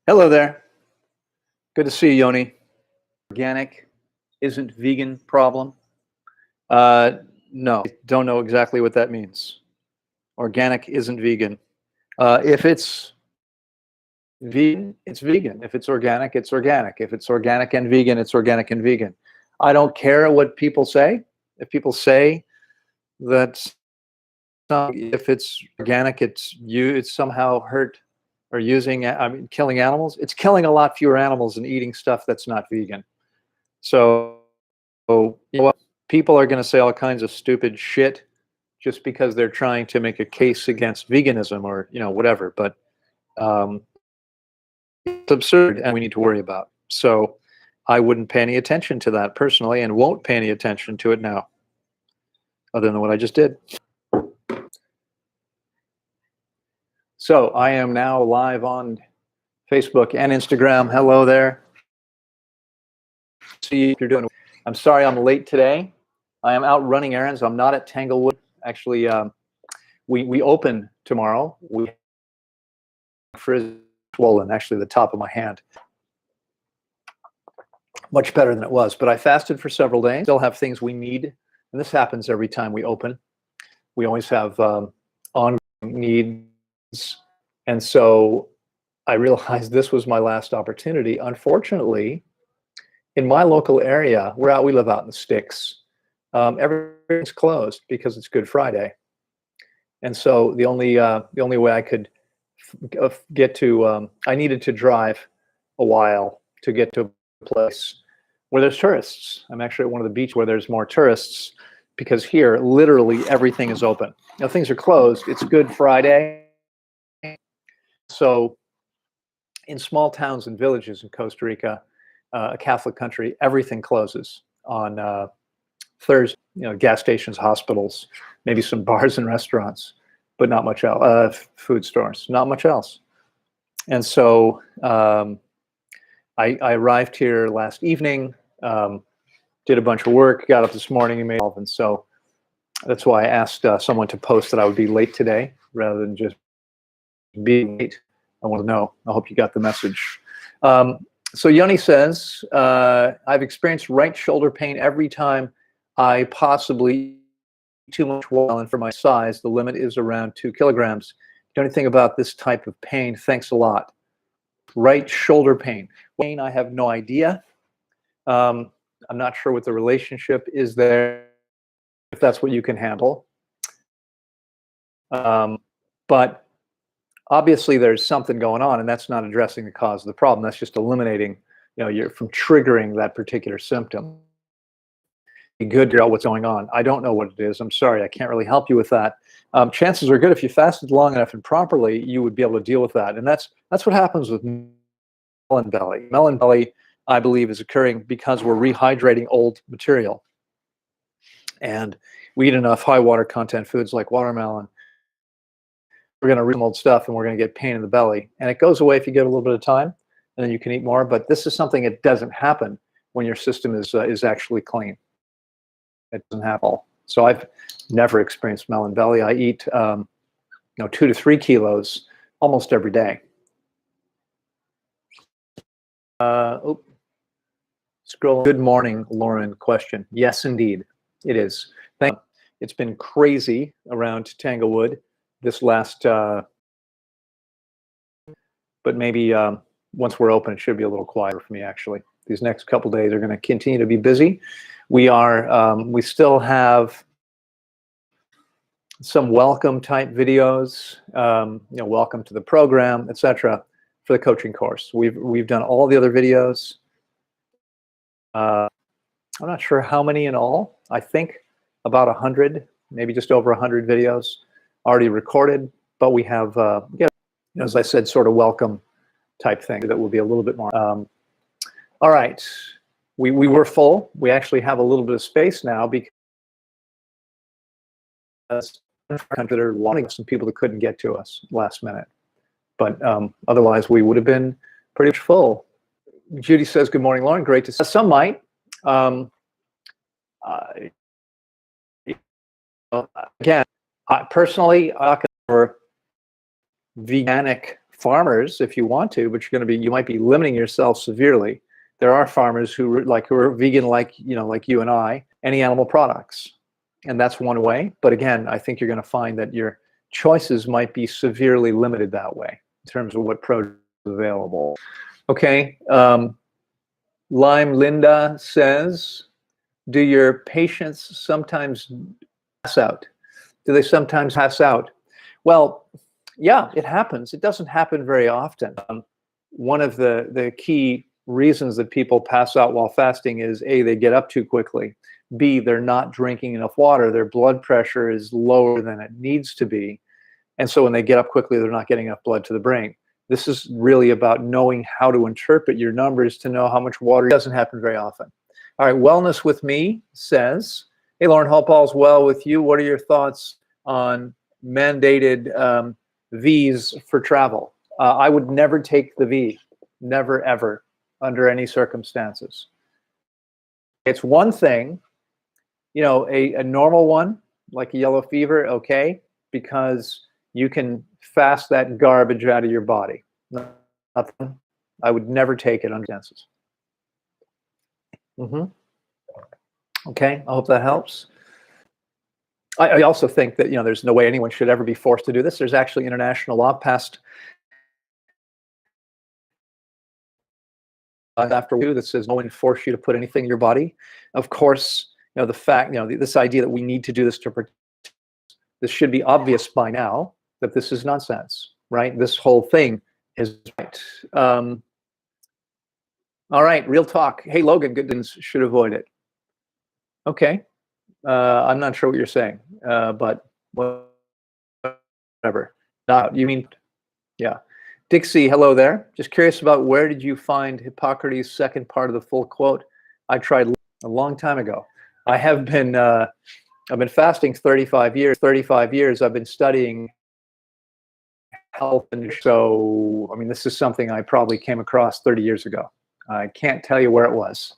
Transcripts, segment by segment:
Hello there. Good to see you, Yoni. Organic isn't vegan problem. Uh, no, I don't know exactly what that means. Organic isn't vegan. If it's vegan, it's vegan. If it's organic, it's organic. If it's organic and vegan, it's organic and vegan. I don't care what people say. If people say that if it's organic, it's somehow hurt or killing animals. It's killing a lot fewer animals than eating stuff that's not vegan. So, you know what? People are going to say all kinds of stupid shit just because they're trying to make a case against veganism or whatever. But it's absurd, and we need to worry about. So, I wouldn't pay any attention to that personally, and won't pay any attention to it now, other than what I just did. So, I am now live on Facebook and Instagram. Hello there. See if you're doing. I'm sorry I'm late today. I am out running errands. I'm not at Tanglewood. Actually, we open tomorrow. We frizz swollen, actually the top of my hand. Much better than it was. But I fasted for several days. Still have things we need. And this happens every time we open. We always have ongoing needs. And so I realized this was my last opportunity. Unfortunately, in my local area, we live out in the sticks. Everything's closed because it's Good Friday, and so the only way I could get to I needed to drive a while to get to a place where there's tourists. I'm actually at one of the beaches where there's more tourists, because here literally everything is open. Things are closed. It's Good Friday, so in small towns and villages in Costa Rica, a Catholic country, everything closes on Thursday. Gas stations, hospitals, maybe some bars and restaurants, but not much else. Food stores, not much else. And so I arrived here last evening, did a bunch of work, got up this morning and made it. And so that's why I asked someone to post that I would be late today rather than just being late. I want to know. I hope you got the message. So Yoni says, I've experienced right shoulder pain every time I possibly eat too much water, and for my size, the limit is around 2 kilograms. Do anything about this type of pain? Thanks a lot. Right shoulder pain. Pain, I have no idea. I'm not sure what the relationship is there, if that's what you can handle. But obviously there's something going on, and that's not addressing the cause of the problem. That's just eliminating, you're from triggering that particular symptom. Be good to figure out what's going on. I don't know what it is. I'm sorry, I can't really help you with that. Chances are good, if you fasted long enough and properly, you would be able to deal with that. And that's what happens with melon belly. Melon belly, I believe, is occurring because we're rehydrating old material. And we eat enough high water content foods like watermelon, we're going to read old stuff, and we're going to get pain in the belly. And it goes away if you give it a little bit of time, and then you can eat more. But this is something that doesn't happen when your system is actually clean. It doesn't happen. So I've never experienced melon belly. I eat 2 to 3 kilos almost every day. Scroll. Good morning, Loren. Question. Yes, indeed, it is. Thank you. It's been crazy around Tanglewood this last, but maybe once we're open, it should be a little quieter for me, actually. These next couple days are going to continue to be busy. We still have some welcome type videos, welcome to the program, etc., for the coaching course. We've done all the other videos. I'm not sure how many in all. I think about 100, maybe just over 100 videos already recorded, but we have, as I said, sort of welcome type thing that will be a little bit more. All right, we were full. We actually have a little bit of space now because there are wanting some people that couldn't get to us last minute, but otherwise we would have been pretty much full. Judy says, "Good morning, Loren. Great to see." Some might. Again, personally, for veganic farmers if you want to, but you might be limiting yourself severely. There are farmers who are vegan, like you and I, any animal products, and that's one way. But again, I think you're going to find that your choices might be severely limited that way in terms of what produce is available. Okay. Lime Linda says, do your patients sometimes pass out? Do they sometimes pass out? Well, yeah, it happens. It doesn't happen very often. One of the key reasons that people pass out while fasting is A, they get up too quickly. B, they're not drinking enough water. Their blood pressure is lower than it needs to be. And so when they get up quickly, they're not getting enough blood to the brain. This is really about knowing how to interpret your numbers to know how much water. It doesn't happen very often. All right, Wellness with Me says, hey, Loren, hope all's well with you. What are your thoughts on mandated V's for travel? I would never take the V, never, ever, under any circumstances. It's one thing, a normal one, like a yellow fever, okay, because you can fast that garbage out of your body. Nothing. I would never take it under circumstances. Okay, I hope that helps. I also think that there's no way anyone should ever be forced to do this. There's actually international law passed after that says no one force you to put anything in your body. Of course, the fact, this idea that we need to do this to protect, this should be obvious by now that this is nonsense, right? This whole thing is right. All right, real talk. Hey, Logan, good things should avoid it. Okay. I'm not sure what you're saying, but whatever. You mean, yeah. Dixie, hello there. Just curious about where did you find Hippocrates' second part of the full quote? I tried a long time ago. I have been, I've been fasting 35 years. 35 years I've been studying health, and so, I mean, this is something I probably came across 30 years ago. I can't tell you where it was.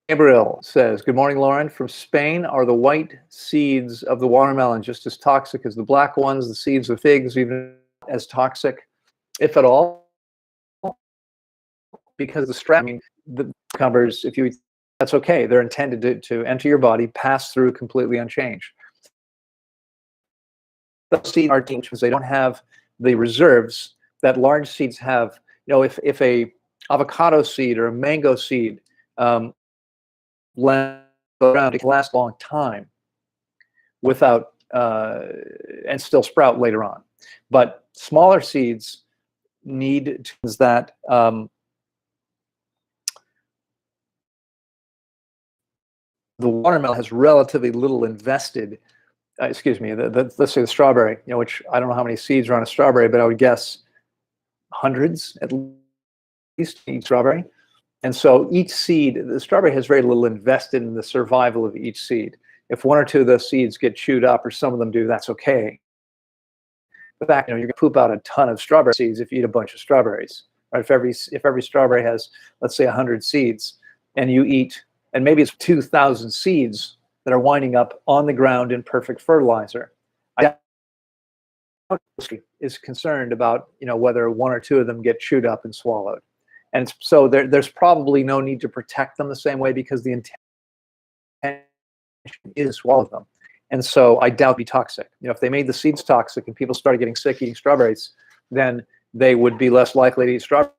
Gabriel says, good morning, Loren. From Spain, are the white seeds of the watermelon just as toxic as the black ones? The seeds of figs even as toxic, if at all? Because the cucumbers, if you eat, that's okay. They're intended to enter your body, pass through completely unchanged. The seeds are because they don't have the reserves that large seeds have. If a avocado seed or a mango seed around, it can last a long time without and still sprout later on. But smaller seeds need that the watermelon has relatively little invested. Excuse me. Let's say the strawberry, which I don't know how many seeds are on a strawberry, but I would guess hundreds at least each strawberry. And so each seed, the strawberry has very little invested in the survival of each seed. If one or two of those seeds get chewed up, or some of them do, that's okay. The fact, you're going to poop out a ton of strawberry seeds if you eat a bunch of strawberries. Right? If every strawberry has, let's say, 100 seeds, and you eat, and maybe it's 2,000 seeds that are winding up on the ground in perfect fertilizer, is concerned about whether one or two of them get chewed up and swallowed. And so there's probably no need to protect them the same way, because the intention is to swallow them. And so I doubt it'd be toxic. If they made the seeds toxic and people started getting sick eating strawberries, then they would be less likely to eat strawberries,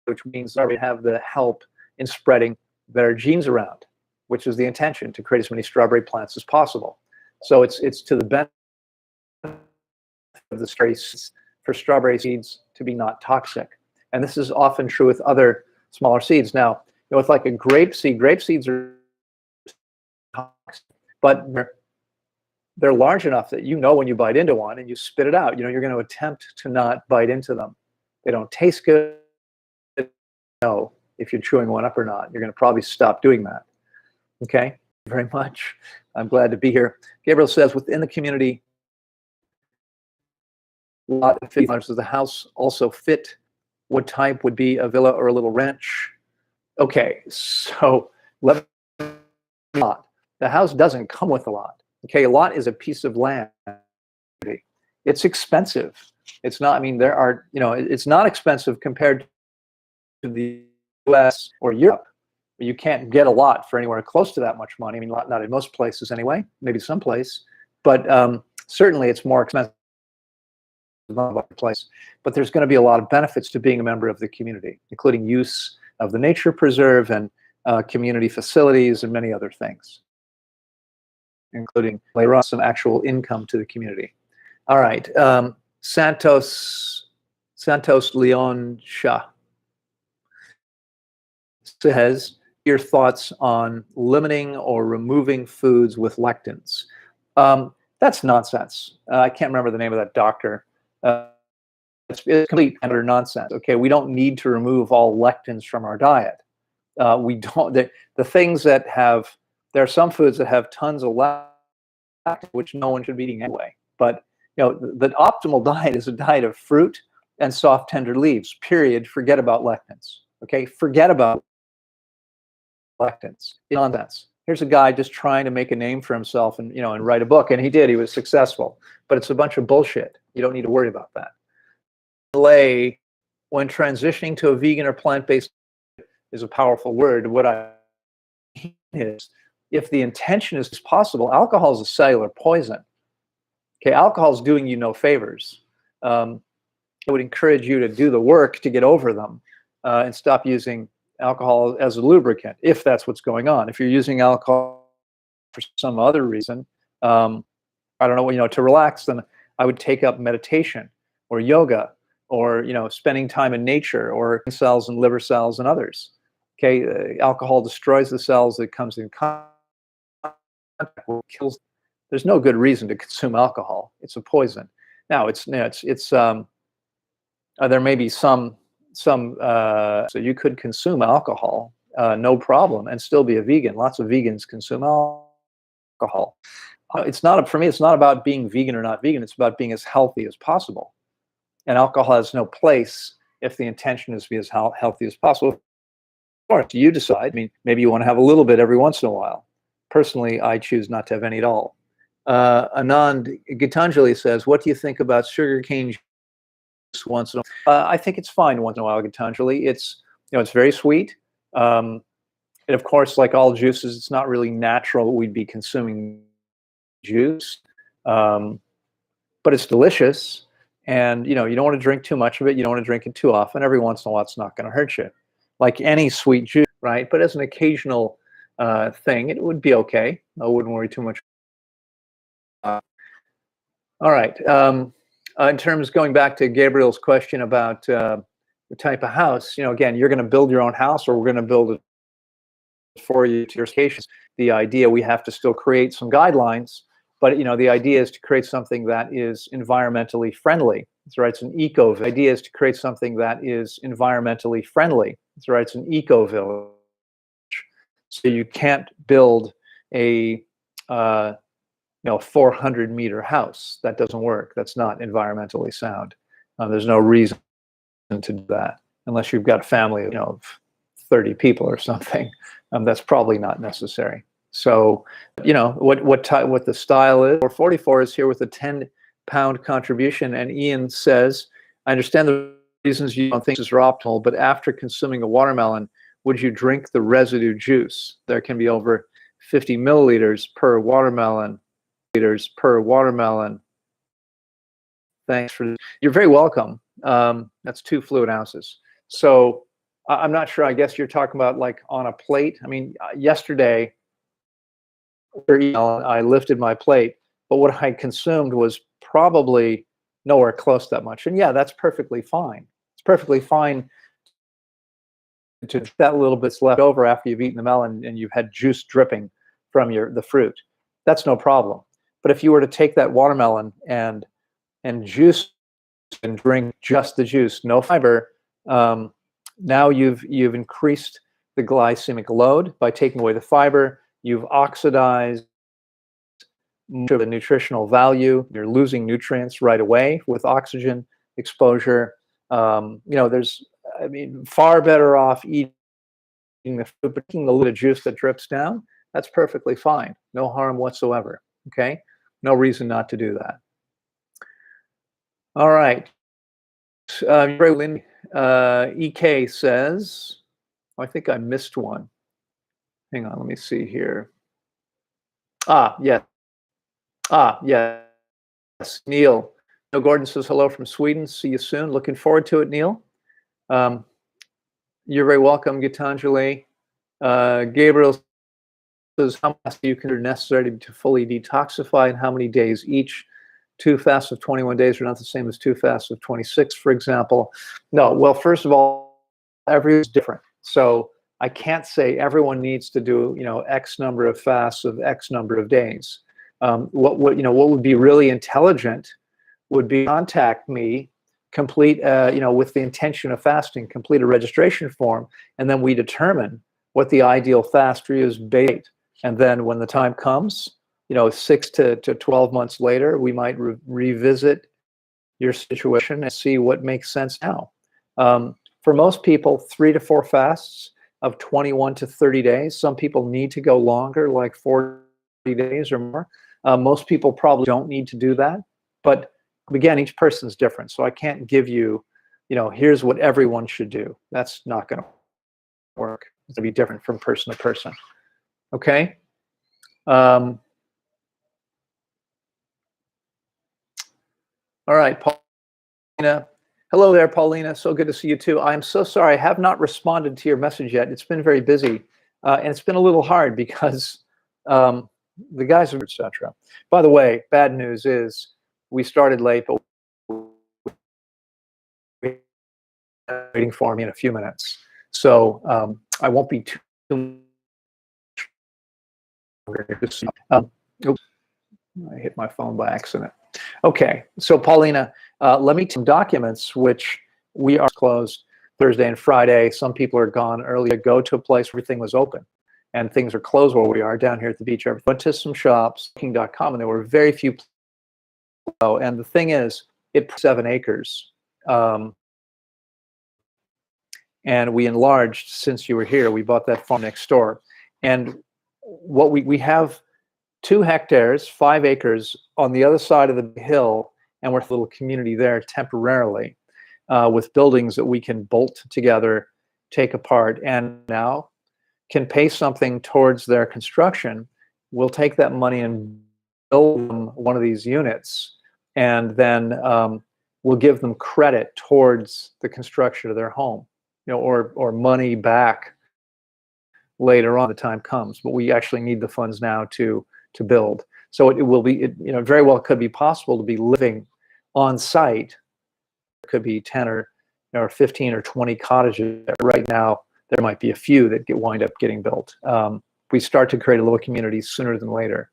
which means they have the help in spreading their genes around, which is the intention, to create as many strawberry plants as possible. So it's to the benefit of the strays for strawberry seeds to be not toxic. And this is often true with other smaller seeds. Now, with like a grape seeds are toxic, but they're large enough that when you bite into one and you spit it out, you're going to attempt to not bite into them. They don't taste good. Know if you're chewing one up or not. You're going to probably stop doing that. Okay, thank you very much. I'm glad to be here. Gabriel says, within the community, lot of does the house also fit? What type would be a villa or a little ranch? Okay, so lot. The house doesn't come with a lot. Okay, a lot is a piece of land It's expensive. It's not, I mean, there are, it's not expensive compared to the US or Europe. You can't get a lot for anywhere close to that much money. I mean, not in most places anyway, maybe someplace, but certainly it's more expensive than other place. But there's going to be a lot of benefits to being a member of the community, including use of the nature preserve and community facilities and many other things, including later on some actual income to the community. All right, Santos Leon Shah says, your thoughts on limiting or removing foods with lectins. That's nonsense. I can't remember the name of that doctor. It's complete and utter nonsense. Okay, we don't need to remove all lectins from our diet. We don't. The things that have, there are some foods that have tons of lectins, which no one should be eating anyway. But the optimal diet is a diet of fruit and soft, tender leaves. Period. Forget about lectins. Okay, forget about lectins. Nonsense. Here's a guy just trying to make a name for himself and and write a book, and he did. He was successful, but it's a bunch of bullshit. You don't need to worry about that. Delay when transitioning to a vegan or plant-based is a powerful word. What I mean is, if the intention is possible, alcohol is a cellular poison. Okay, alcohol is doing you no favors. I would encourage you to do the work to get over them and stop using alcohol as a lubricant, if that's what's going on. If you're using alcohol for some other reason, I don't know, to relax, then I would take up meditation or yoga or, spending time in nature or cells and liver cells and others. Okay, alcohol destroys the cells that comes in contact with, kills. There's no good reason to consume alcohol. It's a poison. Now, there may be some so you could consume alcohol, no problem, and still be a vegan. Lots of vegans consume alcohol. It's not, for me, it's not about being vegan or not vegan. It's about being as healthy as possible. And alcohol has no place if the intention is to be as healthy as possible. Of course, you decide. I mean, maybe you want to have a little bit every once in a while. Personally, I choose not to have any at all. Anand Gitanjali says, what do you think about sugarcane juice once in a while? I think it's fine once in a while, Gitanjali. It's, it's very sweet. And of course, like all juices, it's not really natural we'd be consuming juice, but it's delicious. And, you don't want to drink too much of it. You don't want to drink it too often. Every once in a while, it's not going to hurt you. Like any sweet juice, right? But as an occasional thing, it would be okay. I wouldn't worry too much. All right. In terms, going back to Gabriel's question about the type of house, again, you're going to build your own house, or we're going to build it for you to your locations. The idea, we have to still create some guidelines, but the idea is to create something that is environmentally friendly. That's right. It's an eco. The idea is to create something that is environmentally friendly. That's right. It's an eco village. So you can't build a 400-meter house. That doesn't work. That's not environmentally sound. There's no reason to do that unless you've got a family of 30 people or something. That's probably not necessary. So, what the style is. 444 is here with a 10-pound contribution, and Ian says, I understand the reasons you don't think this is optimal, but after consuming a watermelon, would you drink the residue juice? There can be over 50 milliliters per watermelon. Thanks for, you're very welcome. That's 2 fluid ounces. So I'm not sure. I guess you're talking about like on a plate. I mean, yesterday I lifted my plate, but what I consumed was probably nowhere close that much. And yeah, that's perfectly fine. It's perfectly fine to that little bit's left over after you've eaten the melon and you've had juice dripping from the fruit. That's no problem. But if you were to take that watermelon and juice and drink just the juice, no fiber, now you've increased the glycemic load by taking away the fiber. You've oxidized much of the nutritional value. You're losing nutrients right away with oxygen exposure. There's, far better off eating the fruit, but taking a little juice that drips down. That's perfectly fine. No harm whatsoever. Okay, no reason not to do that. All right. EK says, oh, I think I missed one. Hang on, let me see here. Yes. Yes. Neil. Neil Gordon says hello from Sweden. See you soon. Looking forward to it, Neil. You're very welcome, Gitanjali. Gabriel says how much you consider necessary to fully detoxify and how many days each. 2 fasts of 21 days are not the same as 2 fasts of 26, for example. No, well, first of all, everyone's different. So I can't say everyone needs to do, X number of fasts of X number of days. What would be really intelligent would be contact me, complete, with the intention of fasting, complete a registration form, and then we determine what the ideal fast for you is based. And then when the time comes, 6 to 12 months later, we might revisit your situation and see what makes sense now. For most people, 3 to 4 fasts of 21 to 30 days. Some people need to go longer, like 40 days or more. Most people probably don't need to do that. But again, each person's different. So I can't give you, here's what everyone should do. That's not going to work. It's going to be different from person to person. Okay? All right, Paulina. Hello there, Paulina. So good to see you too. I'm so sorry. I have not responded to your message yet. It's been very busy, and it's been a little hard because the guys are, etc. By the way, bad news is we started late, but we're waiting for me in a few minutes. So I won't be too oops, I hit my phone by accident. Okay, so Paulina, let me take documents which we are closed Thursday and Friday. Some people are gone early to go to a place where everything was open, and things are closed where we are down here at the beach. I went to some shops, booking.com, and there were very few. And the thing is, it's 7 acres, and we enlarged since you were here. We bought that farm next door, and what we have 2 hectares, 5 acres on the other side of the hill, and we're a little community there temporarily with buildings that we can bolt together, take apart, and now can pay something towards their construction. We'll take that money and build them one of these units, and then we'll give them credit towards the construction of their home, or money back later on the time comes. But we actually need the funds now to build. So it will be, very well could be possible to be living on site. It could be 10 or 15 or 20 cottages. Right now, there might be a few that wind up getting built. We start to create a little community sooner than later.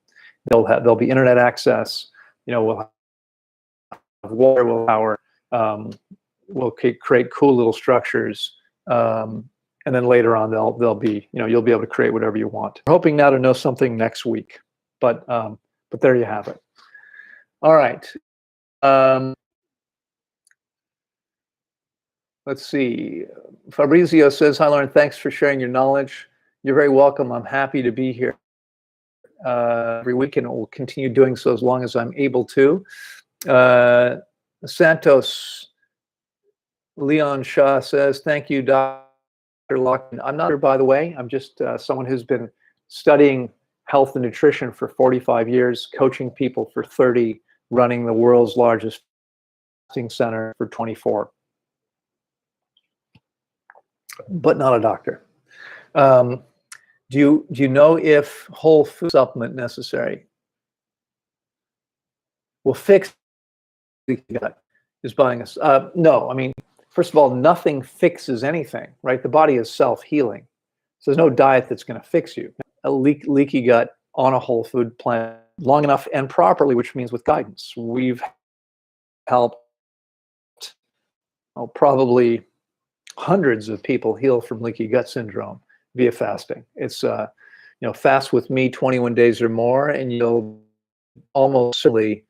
There'll be internet access. We'll have water, we'll power. We'll create cool little structures. And then later on, they'll be, you'll be able to create whatever you want. We're hoping now to know something next week. But there you have it. All right. Let's see. Fabrizio says, hi, Loren. Thanks for sharing your knowledge. You're very welcome. I'm happy to be here every week, and will continue doing so as long as I'm able to. Santos Leon Shah says, thank you, Dr. Lockman. I'm not, by the way, I'm just someone who's been studying health and nutrition for 45 years, coaching people for 30, running the world's largest fasting center for 24. But not a doctor. Do you know if whole food supplement necessary will fix the gut? Is buying us? No. I mean, first of all, nothing fixes anything, right? The body is self-healing. So there's no diet that's going to fix you. A leaky gut on a whole food plan long enough and properly, which means with guidance. We've helped probably hundreds of people heal from leaky gut syndrome via fasting. It's fast with me 21 days or more, and you'll almost certainly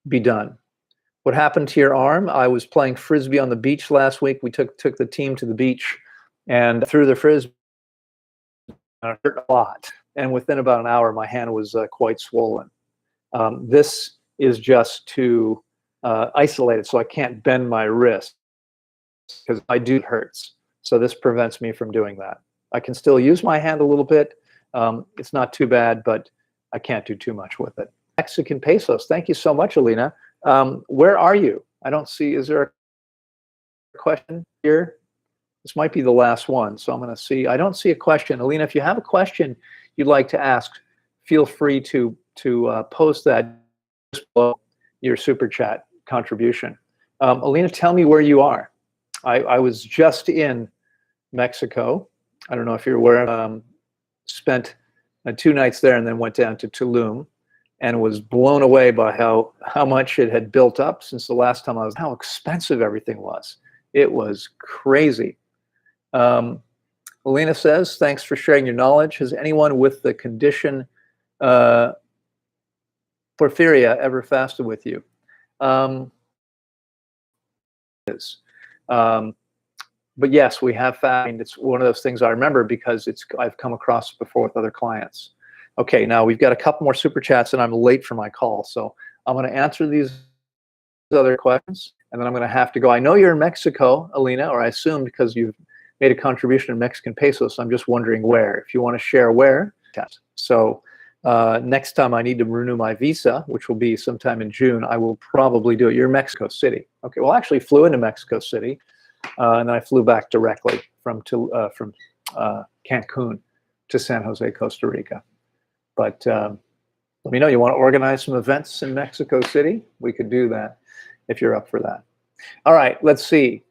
be done. What happened to your arm? I was playing frisbee on the beach last week. We took the team to the beach and threw the frisbee. It hurt a lot, and within about an hour, my hand was quite swollen. This is just to isolated, so I can't bend my wrist because my dude hurts. So this prevents me from doing that. I can still use my hand a little bit. It's not too bad, but I can't do too much with it. Mexican pesos. Thank you so much, Alina. Where are you? I don't see. Is there a question here? This might be the last one, so I'm going to see. I don't see a question. Alina, if you have a question you'd like to ask, feel free to post that below your super chat contribution. Alina, tell me where you are. I was just in Mexico. I don't know if you're aware. Spent 2 nights there and then went down to Tulum, and was blown away by how much it had built up since the last time I was. How expensive everything was. It was crazy. Alina says, thanks for sharing your knowledge. Has anyone with the condition Porphyria ever fasted with you? But yes, we have fasted. It's one of those things I remember because I've come across it before with other clients. Okay, now we've got a couple more super chats and I'm late for my call. So I'm going to answer these other questions and then I'm going to have to go. I know you're in Mexico, Alina, or I assume because you've made a contribution in Mexican pesos. So I'm just wondering where. If you want to share where. So next time I need to renew my visa, which will be sometime in June, I will probably do it. You're in Mexico City. Okay, well, I actually flew into Mexico City and I flew back directly from Cancun to San Jose, Costa Rica. But let me know, you want to organize some events in Mexico City? We could do that if you're up for that. All right, let's see.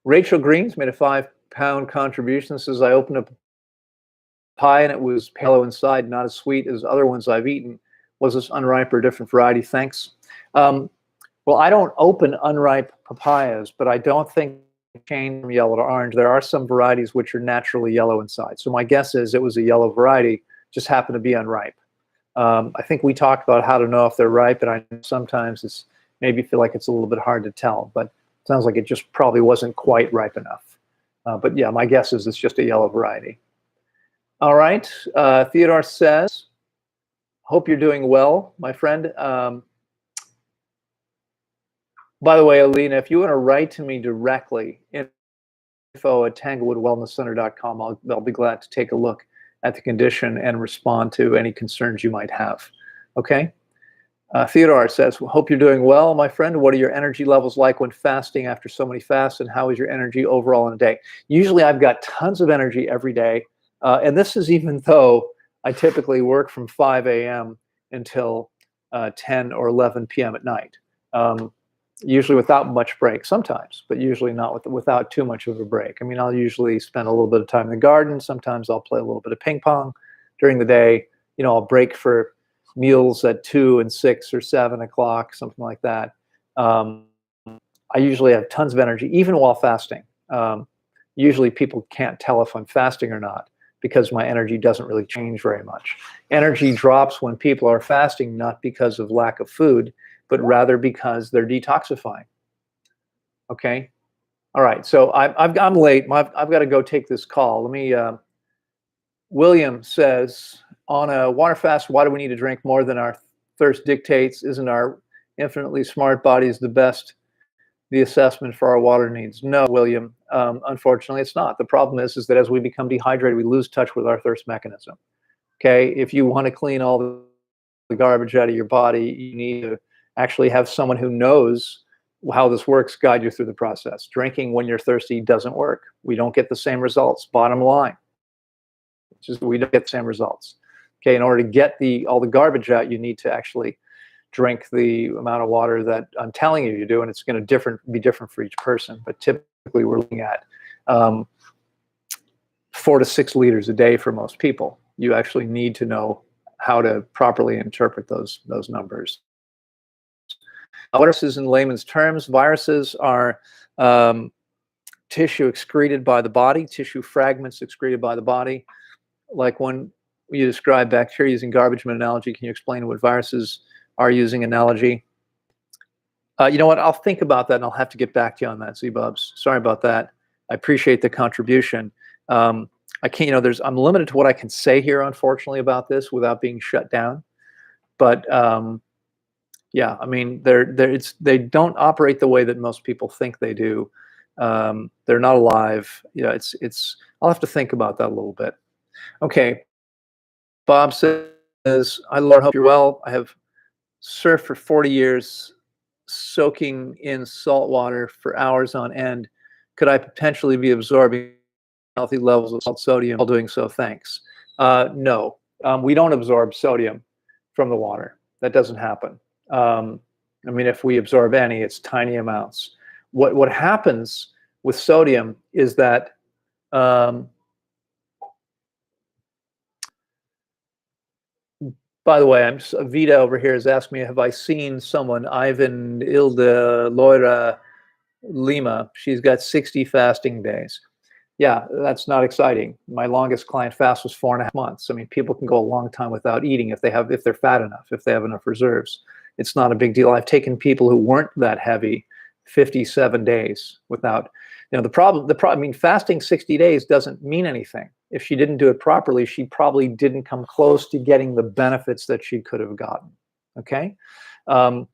Rachel Greens made a £5 contribution. Says, I opened up a pie and it was pale inside, not as sweet as other ones I've eaten. Was this unripe or a different variety? Thanks. Well, I don't open unripe papayas, but I don't think change from yellow to orange. There are some varieties which are naturally yellow inside. So my guess is it was a yellow variety, just happened to be unripe. I think we talked about how to know if they're ripe, and I sometimes it's maybe feel like it's a little bit hard to tell, but it sounds like it just probably wasn't quite ripe enough. But yeah, my guess is it's just a yellow variety. All right, Theodore says, hope you're doing well, my friend. By the way, Alina, if you want to write to me directly, info@tanglewoodwellnesscenter.com, I'll be glad to take a look at the condition and respond to any concerns you might have. Okay? Theodore says, well, hope you're doing well, my friend. What are your energy levels like when fasting after so many fasts, and how is your energy overall in a day? Usually I've got tons of energy every day, and this is even though I typically work from 5 a.m. until 10 or 11 p.m. at night. Usually without much break sometimes, but usually not without too much of a break. I mean, I'll usually spend a little bit of time in the garden. Sometimes I'll play a little bit of ping pong during the day. You know, I'll break for meals at 2 and 6 or 7 o'clock, something like that. I usually have tons of energy, even while fasting. Usually people can't tell if I'm fasting or not because my energy doesn't really change very much. Energy drops when people are fasting, not because of lack of food, but rather because they're detoxifying. Okay? All right, so I'm late. I've got to go take this call. Let me, William says, on a water fast, why do we need to drink more than our thirst dictates? Isn't our infinitely smart bodies the assessment for our water needs? No, William, unfortunately it's not. The problem is that as we become dehydrated, we lose touch with our thirst mechanism. Okay, if you want to clean all the garbage out of your body, you need to actually have someone who knows how this works guide you through the process. Drinking when you're thirsty doesn't work. We don't get the same results. Bottom line, we don't get the same results. Okay, in order to get all the garbage out, you need to actually drink the amount of water that I'm telling you do, and it's going to be different for each person. But typically, we're looking at 4 to 6 liters a day for most people. You actually need to know how to properly interpret those numbers. Viruses, in layman's terms, viruses are tissue excreted by the body, tissue fragments excreted by the body. Like when you describe bacteria using garbage man analogy, can you explain what viruses are using analogy? You know what? I'll think about that and I'll have to get back to you on that, Z-Bubs. Sorry about that. I appreciate the contribution. I can't, I'm limited to what I can say here, unfortunately, about this without being shut down. But Yeah, I mean, they don't operate the way that most people think they do. They're not alive. You know, it's. I'll have to think about that a little bit. Okay, Bob says, "I, Lord, hope you're well. I have surfed for 40 years, soaking in salt water for hours on end. Could I potentially be absorbing healthy levels of salt sodium while doing so? Thanks." No, we don't absorb sodium from the water. That doesn't happen. Um, I mean, if we absorb any, it's tiny amounts. What happens with sodium is that um, by the way, Vita over here has asked me, have I seen someone, Ivan Ilda Loira Lima? She's got 60 fasting days. Yeah, that's not exciting. My longest client fast was 4.5 months. I mean, people can go a long time without eating if they're fat enough, if they have enough reserves. It's not a big deal. I've taken people who weren't that heavy 57 days without, I mean, fasting 60 days doesn't mean anything. If she didn't do it properly, she probably didn't come close to getting the benefits that she could have gotten. Okay. Um,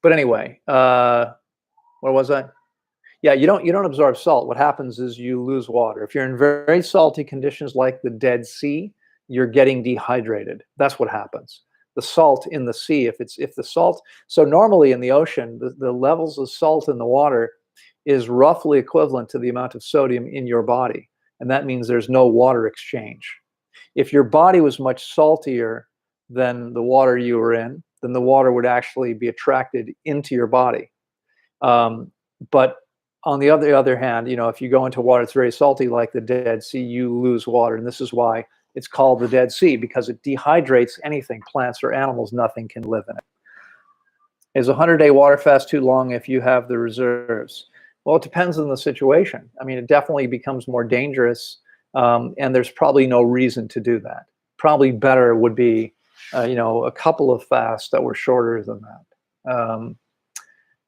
but anyway, where was I? Yeah, you don't absorb salt. What happens is you lose water. If you're in very salty conditions like the Dead Sea, you're getting dehydrated. That's what happens. The salt in the sea, if the salt, so normally in the ocean, the levels of salt in the water is roughly equivalent to the amount of sodium in your body. And that means there's no water exchange. If your body was much saltier than the water you were in, then the water would actually be attracted into your body. But on the other hand, if you go into water that's very salty, like the Dead Sea, you lose water. And this is why it's called the Dead Sea, because it dehydrates anything, plants or animals. Nothing can live in it. Is a 100-day water fast too long if you have the reserves? Well, it depends on the situation. I mean, it definitely becomes more dangerous, and there's probably no reason to do that. Probably better would be, a couple of fasts that were shorter than that.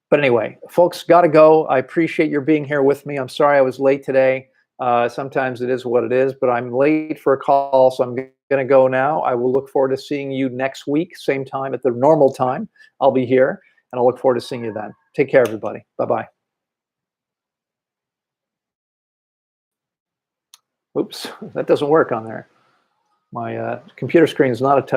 But anyway, folks, got to go. I appreciate your being here with me. I'm sorry I was late today. Sometimes it is what it is, but I'm late for a call, so I'm going to go now. I will look forward to seeing you next week, same time at the normal time. I'll be here, and I'll look forward to seeing you then. Take care, everybody. Bye-bye. Oops, that doesn't work on there. My computer screen is not a touch.